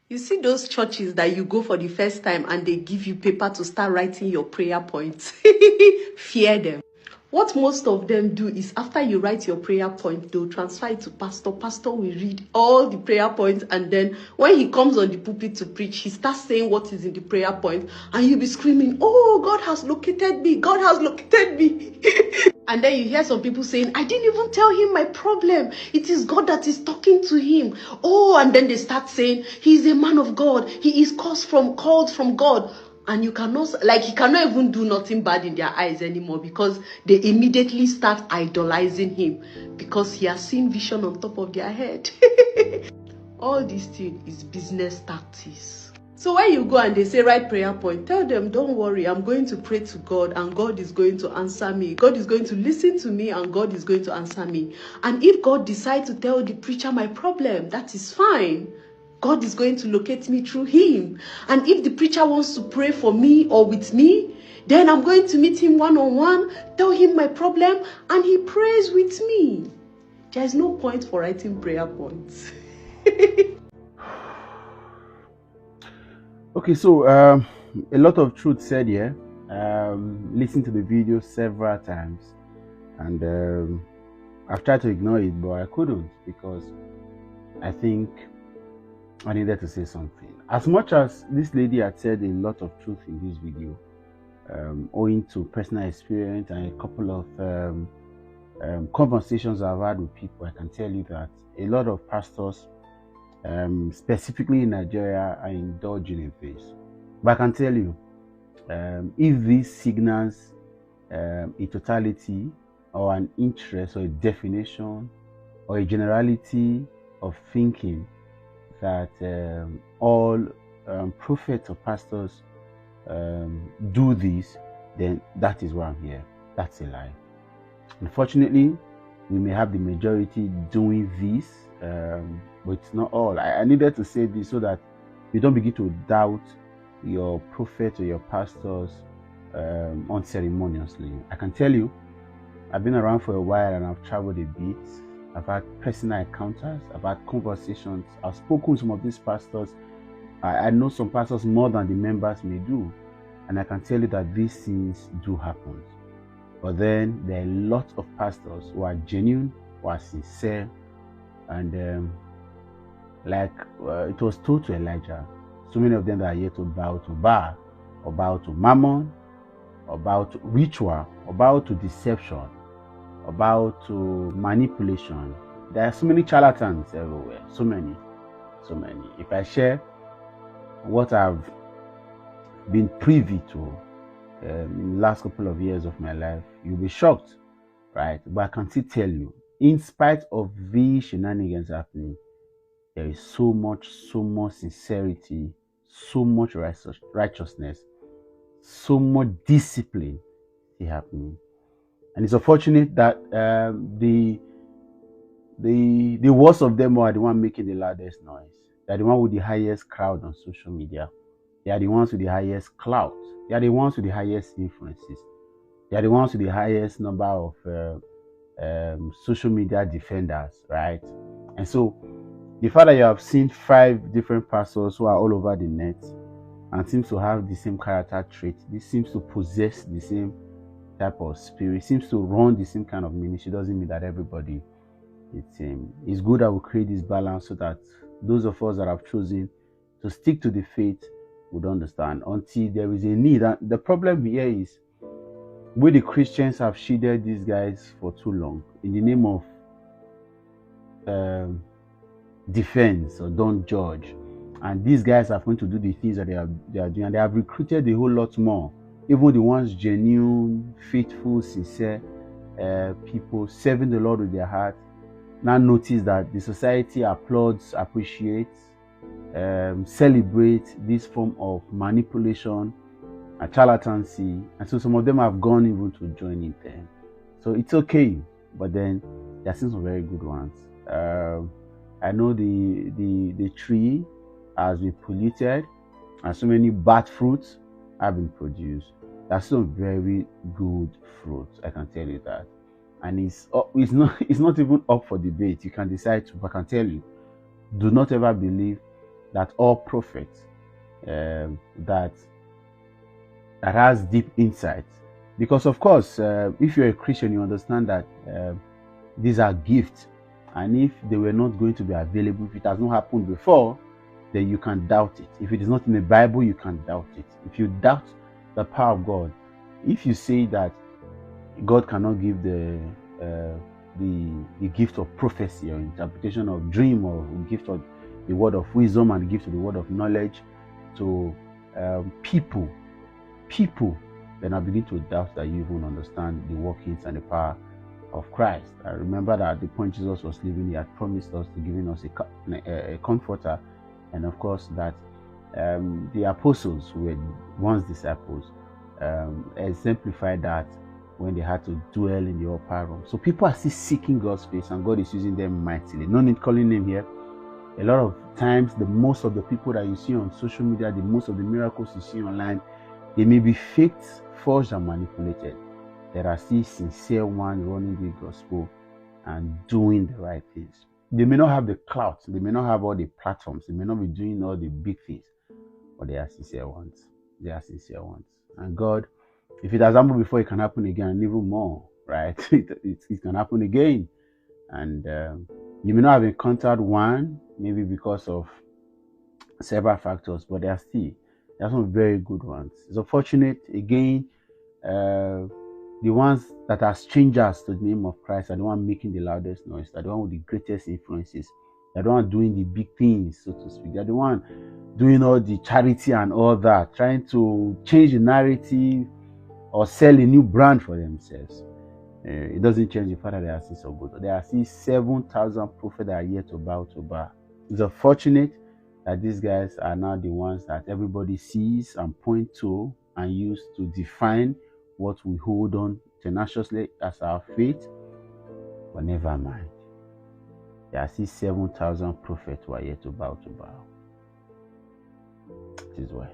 You see those churches that you go for the first time and they give you paper to start writing your prayer points? Fear them. What most of them do is after you write your prayer point, they'll transfer it to pastor. Pastor will read all the prayer points, and then when he comes on the pulpit to preach, he starts saying what is in the prayer point, and you'll be screaming, "Oh, God has located me! God has located me!" And then you hear some people saying, "I didn't even tell him my problem. It is God that is talking to him." Oh, and then they start saying, "He is a man of God. He is called from God." And you cannot, like, he cannot even do nothing bad in their eyes anymore, because they immediately start idolizing him because he has seen vision on top of their head. All this thing is business tactics. So when you go and they say write prayer point, tell them, don't worry, I'm going to pray to God and God is going to answer me. God is going to listen to me and God is going to answer me. And if God decides to tell the preacher my problem, that is fine. God is going to locate me through him. And if the preacher wants to pray for me or with me, then I'm going to meet him one-on-one, tell him my problem, and he prays with me. There is no point for writing prayer points. Okay, so a lot of truth said here. Listened to the video several times, and I've tried to ignore it, but I couldn't, because I think I needed to say something. As much as this lady had said a lot of truth in this video, owing to personal experience and a couple of conversations I've had with people, I can tell you that a lot of pastors, specifically in Nigeria, are indulging in this. But I can tell you, if this signals a totality or an interest or a definition or a generality of thinking that all prophets or pastors do this, then that is why I'm here. That's a lie. Unfortunately, we may have the majority doing this, but it's not all. I needed to say this so that you don't begin to doubt your prophet or your pastors unceremoniously. I can tell you, I've been around for a while and I've traveled a bit. I've had personal encounters, I've had conversations, I've spoken to some of these pastors. I know some pastors more than the members may do, and I can tell you that these things do happen. But then there are a lot of pastors who are genuine, who are sincere, and it was told to Elijah, so many of them that are here to bow to Baal, or bow to Mammon, or bow to ritual, or bow to deception, or bow to manipulation. There are so many charlatans everywhere, so many. If I share what I've been privy to in the last couple of years of my life, you'll be shocked, right? But I can still tell you, in spite of these shenanigans happening, there is so much sincerity, so much righteousness, so much discipline happening. And it's unfortunate that the worst of them are the one making the loudest noise. They're the one with the highest crowd on social media. They are the ones with the highest clout. They are the ones with the highest influences. They are the ones with the highest number of social media defenders, right? And so the fact that you have seen 5 different pastors who are all over the net and seems to have the same character trait, this seems to possess the same type of spirit, seems to run the same kind of ministry, doesn't mean that everybody it's good that we create this balance so that those of us that have chosen to stick to the faith would understand until there is a need. And the problem here is we the Christians have shielded these guys for too long in the name of defense or don't judge, and these guys are going to do the things that they are doing, and they have recruited a whole lot more, even the ones genuine, faithful, sincere people serving the Lord with their heart. Now notice that the society applauds, appreciates, celebrates this form of manipulation and charlatancy, and so some of them have gone even to join in them. So it's okay, but then there are still some very good ones. I know the tree has been polluted and so many bad fruits have been produced. There are some very good fruits, I can tell you that. And it's not even up for debate. You can decide to, but I can tell you, do not ever believe that all prophets that has deep insight. Because of course, if you're a Christian, you understand that these are gifts, and if they were not going to be available, if it has not happened before, then you can doubt it. If it is not in the Bible, you can doubt it. If you doubt the power of God, if you say that God cannot give the gift of prophecy or interpretation of dream, or gift of the word of wisdom and the gift of the word of knowledge to people, then I begin to doubt that you even understand the workings and the power of Christ. I remember that at the point Jesus was leaving, he had promised us to giving us a comforter, and of course that the apostles who were once disciples exemplified that when they had to dwell in the upper room. So people are still seeking God's face, and God is using them mightily. No need calling them here. A lot of times, the most of the people that you see on social media, the most of the miracles you see online, they may be faked, forged, and manipulated. There are still sincere ones running the gospel and doing the right things. They may not have the clout, they may not have all the platforms, they may not be doing all the big things, but they are sincere ones. They are sincere ones. And God, if it has happened before, it can happen again, and even more, right? It can happen again. And you may not have encountered one, maybe because of several factors, but there are some very good ones. It's unfortunate, again, the ones that are strangers to the name of Christ are the ones making the loudest noise, are the ones with the greatest influences, they're the ones doing the big things, so to speak. They're the ones doing all the charity and all that, trying to change the narrative or sell a new brand for themselves. It doesn't change the fact that they are still so good. There are still 7,000 prophets that are yet to bow to Baal. It's unfortunate that these guys are now the ones that everybody sees and point to and use to define what we hold on tenaciously as our faith. But never mind. There are still 7,000 prophets who are yet to bow to Baal. This is why.